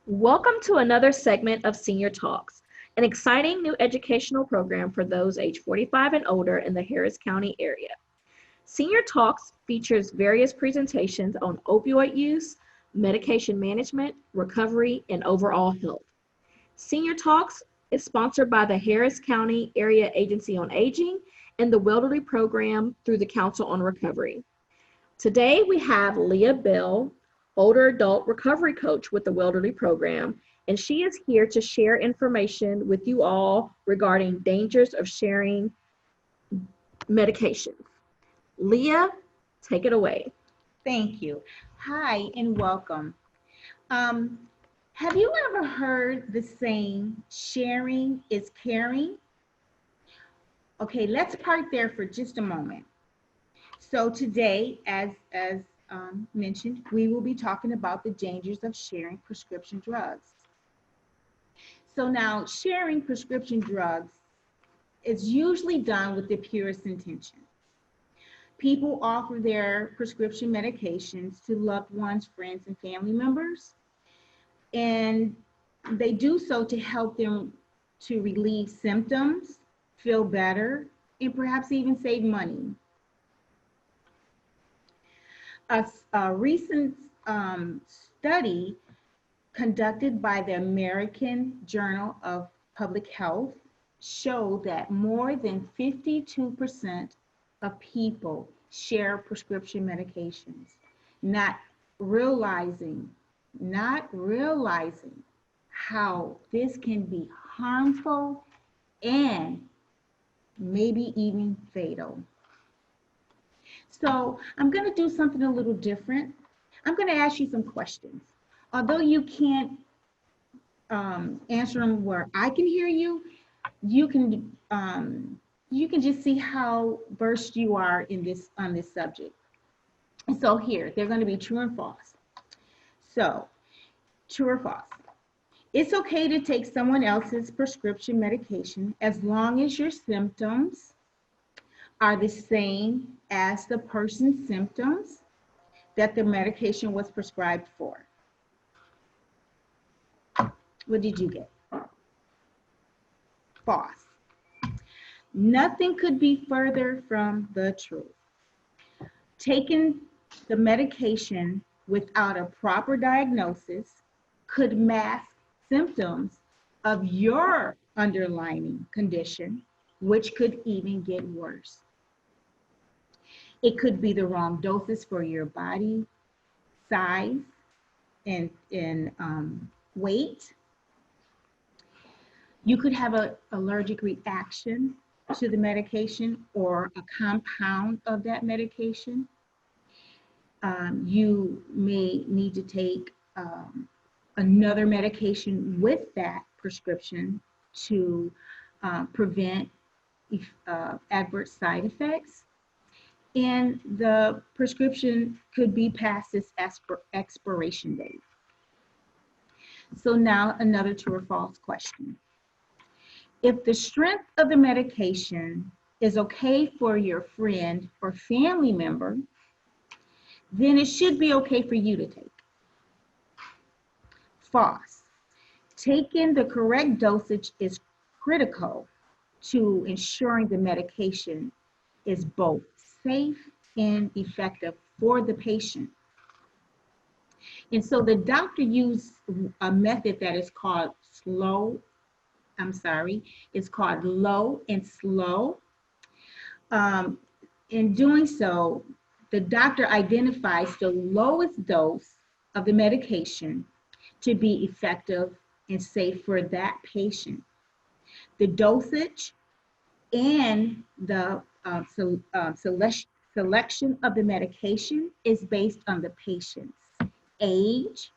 Welcome to another segment of Senior Talks, an exciting new educational program for those age 45 and older in the Harris County area. Senior Talks features various presentations on opioid use, medication management, recovery, and overall health. Senior Talks is sponsored by the Harris County Area Agency on Aging and the Welderly Program through the Council on Recovery. Today we have Leah Bell, older adult recovery coach with the Welderly Program, and she is here to share information with you all regarding dangers of sharing medications. Leah, take it away. Thank you. Hi and welcome. Have you ever heard the saying, sharing is caring? Okay, let's park there for just a moment. So today, as mentioned, we will be talking about the dangers of sharing prescription drugs. So now, sharing prescription drugs is usually done with the purest intention. People offer their prescription medications to loved ones, friends, and family members, and they do so to help them to relieve symptoms, feel better, and perhaps even save money. A recent study conducted by the American Journal of Public Health showed that more than 52% of people share prescription medications, not realizing how this can be harmful and maybe even fatal. So I'm going to do something a little different. I'm going to ask you some questions. Although you can't answer them where I can hear you, you can just see how versed you are in this on this subject. And so here, they're going to be true and false. So, true or false? It's okay to take someone else's prescription medication as long as your symptoms are the same as the person's symptoms that the medication was prescribed for. What did you get? False. Nothing could be further from the truth. Taking the medication without a proper diagnosis could mask symptoms of your underlying condition, which could even get worse. It could be the wrong doses for your body size and weight. You could have an allergic reaction to the medication or a compound of that medication. You may need to take another medication with that prescription to prevent adverse side effects. And the prescription could be past its expiration date. So now another true or false question. If the strength of the medication is okay for your friend or family member, then it should be okay for you to take. False. Taking the correct dosage is critical to ensuring the medication is both safe and effective for the patient. And so the doctor used a method that is called low and slow. In doing so, the doctor identifies the lowest dose of the medication to be effective and safe for that patient. The dosage and the selection of the medication is based on the patient's age,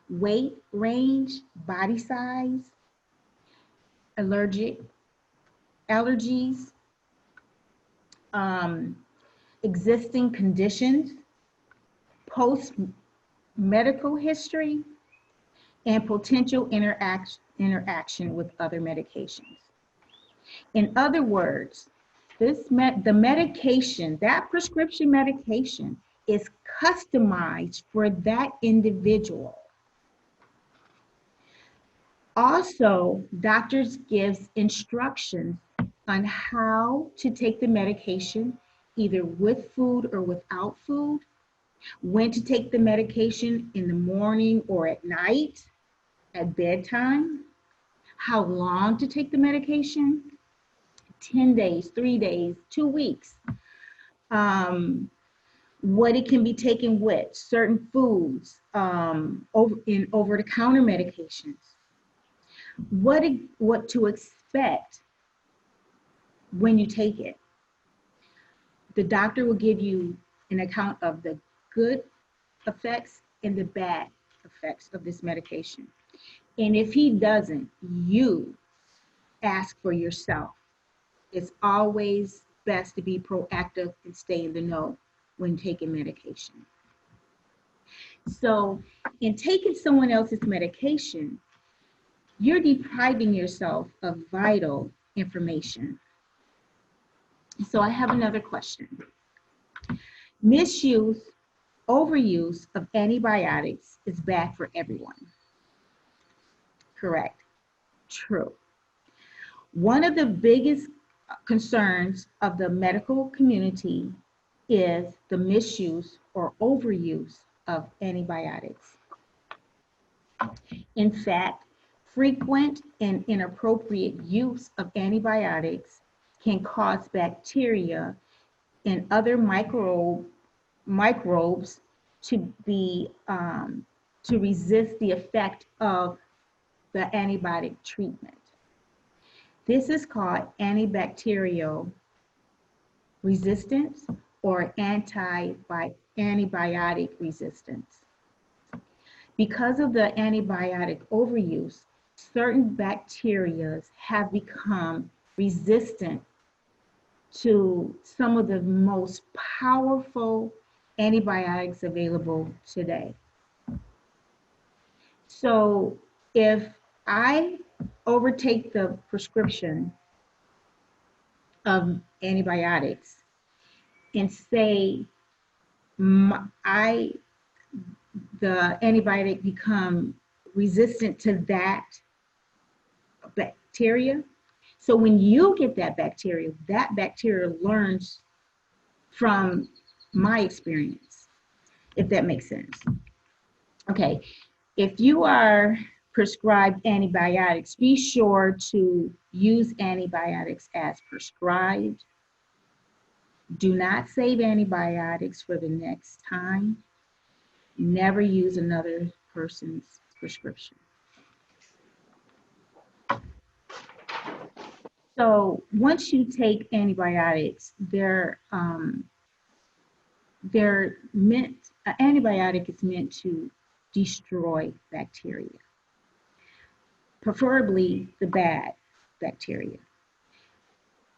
weight range, body size, allergies, existing conditions, post-medical history, and potential interaction with other medications. In other words, the medication, that prescription medication, is customized for that individual. Also, doctors gives instructions on how to take the medication, either with food or without food, when to take the medication in the morning or at night, at bedtime, how long to take the medication, 10 days, 3 days, 2 weeks, what it can be taken with, certain foods, over the counter medications, what to expect when you take it. The doctor will give you an account of the good effects and the bad effects of this medication. And if he doesn't, you ask for yourself. It's always best to be proactive and stay in the know when taking medication. So, in taking someone else's medication, you're depriving yourself of vital information. So, I have another question. Misuse, overuse of antibiotics is bad for everyone. Correct. True. One of the biggest concerns of the medical community is the misuse or overuse of antibiotics. In fact, frequent and inappropriate use of antibiotics can cause bacteria and other microbes to be to resist the effect of the antibiotic treatment. This is called antibacterial resistance or antibiotic resistance. Because of the antibiotic overuse, certain bacteria have become resistant to some of the most powerful antibiotics available today. So if I overtake the prescription of antibiotics and say the antibiotic become resistant to that bacteria. So when you get that bacteria learns from my experience, if that makes sense. Okay, if you are prescribed antibiotics, be sure to use antibiotics as prescribed. Do not save antibiotics for the next time. Never use another person's prescription. So once you take antibiotics, antibiotic is meant to destroy bacteria, preferably the bad bacteria.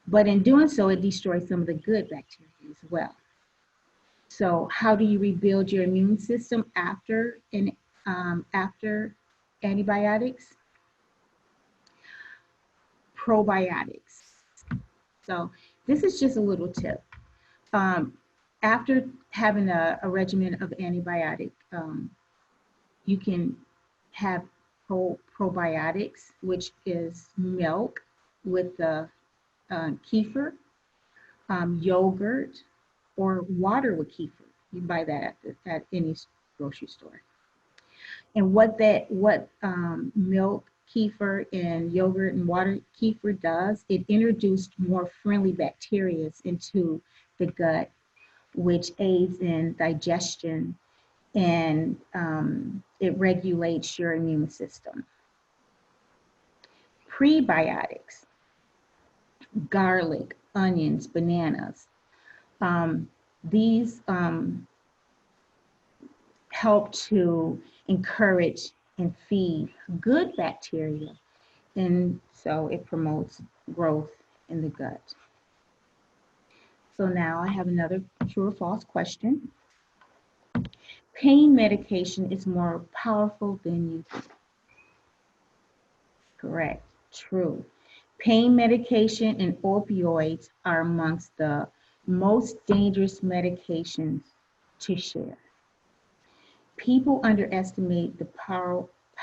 But in doing so, it destroys some of the good bacteria as well. So how do you rebuild your immune system after antibiotics? Probiotics. So this is just a little tip. After having a regimen of antibiotic, you can have probiotics, which is milk with the kefir, yogurt, or water with kefir. You can buy that at any grocery store. And what milk, kefir, and yogurt and water kefir does, it introduced more friendly bacteria into the gut, which aids in digestion and it regulates your immune system. Prebiotics, garlic, onions, bananas, these help to encourage and feed good bacteria, and so it promotes growth in the gut. So now I have another true or false question. Pain medication is more powerful than you think. Correct. True. Pain medication and opioids are amongst the most dangerous medications to share. People underestimate the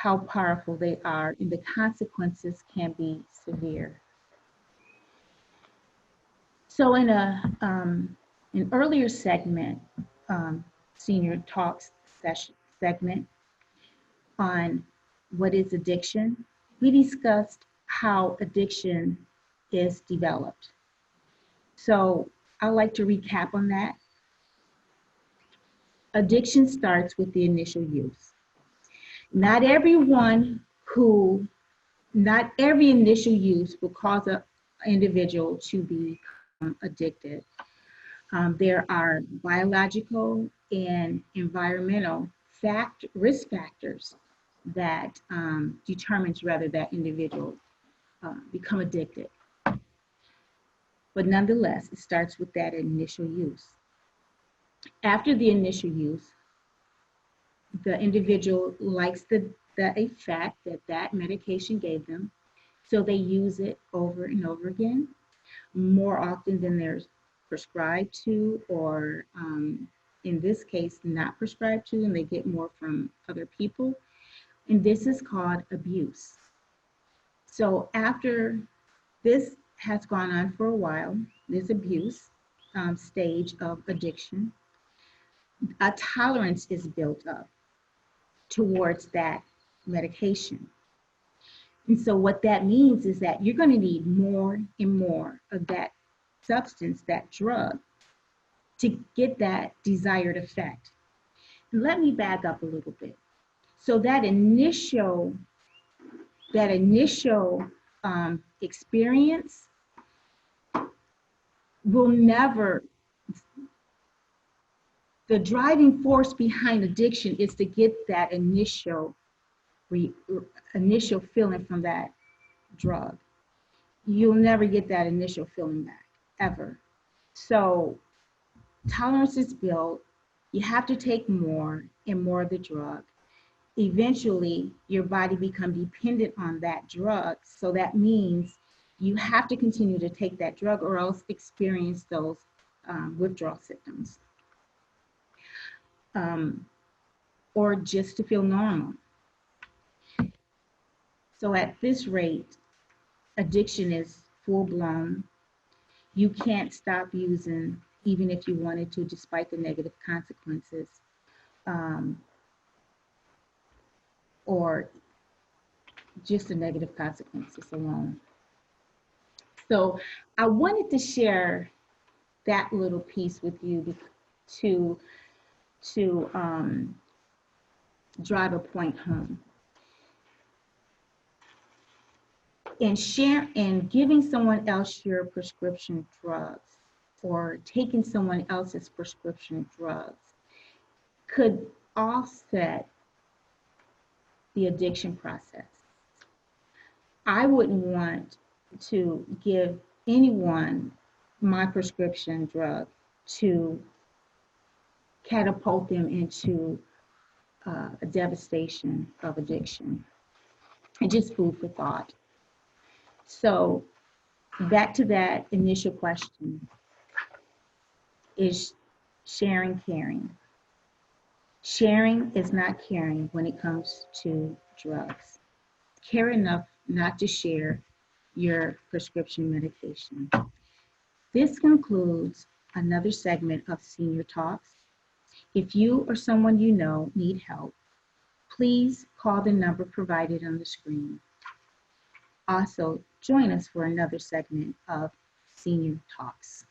how powerful they are, and the consequences can be severe. So in an earlier segment, Senior Talks segment on what is addiction, we discussed how addiction is developed. So I'd like to recap on that. Addiction starts with the initial use. Not every initial use will cause an individual to become addicted. There are biological and environmental risk factors that determines whether that individual become addicted. But nonetheless, it starts with that initial use. After the initial use, the individual likes the effect that medication gave them, so they use it over and over again, more often than they're prescribed to, or in this case, not prescribed to, and they get more from other people. And this is called abuse. So after this has gone on for a while, this abuse stage of addiction, a tolerance is built up towards that medication. And so what that means is that you're going to need more and more of that substance, that drug, to get that desired effect. And let me back up a little bit. So that initial experience will never, the driving force behind addiction is to get that initial feeling from that drug. You'll never get that initial feeling back, ever. So tolerance is built. You have to take more and more of the drug. Eventually, your body becomes dependent on that drug. So that means you have to continue to take that drug or else experience those withdrawal symptoms. Or just to feel normal. So at this rate, addiction is full blown. You can't stop using even if you wanted to, despite the negative consequences, or just the negative consequences alone. So I wanted to share that little piece with you to drive a point home. And giving someone else your prescription drugs or taking someone else's prescription drugs could offset the addiction process. I wouldn't want to give anyone my prescription drug to catapult them into a devastation of addiction. And just food for thought. So back to that initial question, is sharing caring? Sharing is not caring when it comes to drugs. Care enough not to share your prescription medication. This concludes another segment of Senior Talks. If you or someone you know need help, please call the number provided on the screen. Also, join us for another segment of Senior Talks.